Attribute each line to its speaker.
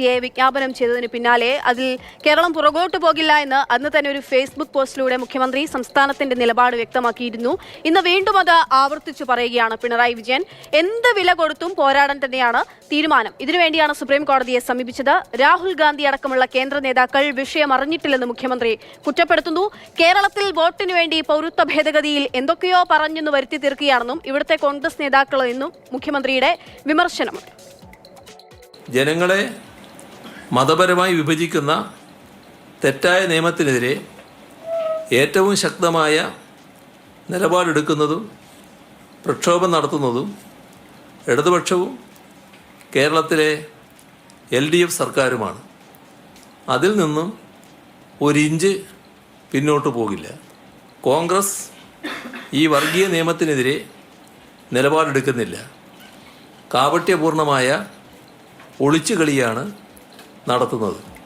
Speaker 1: വിജ്ഞാപനം ചെയ്തതിന് പിന്നാലെ അതിൽ കേരളം പുറകോട്ട് പോകില്ല എന്ന് അന്ന് തന്നെ ഒരു ഫേസ്ബുക്ക് പോസ്റ്റിലൂടെ മുഖ്യമന്ത്രി സംസ്ഥാനത്തിന്റെ നിലപാട് വ്യക്തമാക്കിയിരുന്നു. ഇന്ന് വീണ്ടും അത് ആവർത്തിച്ചു പറയുകയാണ് പിണറായി വിജയൻ. എന്ത് വില കൊടുത്തും പോരാടാൻ തന്നെയാണ് തീരുമാനം. ഇതിനുവേണ്ടിയാണ് സുപ്രീം കോടതിയെ സമീപിച്ചത്. രാഹുൽ ഗാന്ധി അടക്കമുള്ള കേന്ദ്ര നേതാക്കൾ വിഷയം അറിഞ്ഞിട്ടില്ലെന്ന് മുഖ്യമന്ത്രി കുറ്റപ്പെടുത്തുന്നു. കേരളത്തിൽ വോട്ടിനു വേണ്ടി പൗരത്വ ഭേദഗതിയിൽ എന്തൊക്കെയോ പറഞ്ഞെന്ന് വരുത്തി തീർക്കുകയാണെന്നും ഇവിടുത്തെ കോൺഗ്രസ് നേതാക്കൾ എന്നും മുഖ്യമന്ത്രിയുടെ വിമർശനമുണ്ട്.
Speaker 2: ജനങ്ങളെ മതപരമായി വിഭജിക്കുന്ന തെറ്റായ നിയമത്തിനെതിരെ ഏറ്റവും ശക്തമായ നിലപാടെടുക്കുന്നതും പ്രക്ഷോഭം നടത്തുന്നതും ഇടതുപക്ഷവും കേരളത്തിലെ LDF സർക്കാരുമാണ്. അതിൽ നിന്നും ഒരിഞ്ച് പിന്നോട്ട് പോകില്ല. കോൺഗ്രസ് ഈ വർഗീയ നിയമത്തിനെതിരെ നിലപാടെടുക്കുന്നില്ല. കാപട്യപൂർണമായ ഒളിച്ചുകളിയാണ് നടത്തുന്നത്.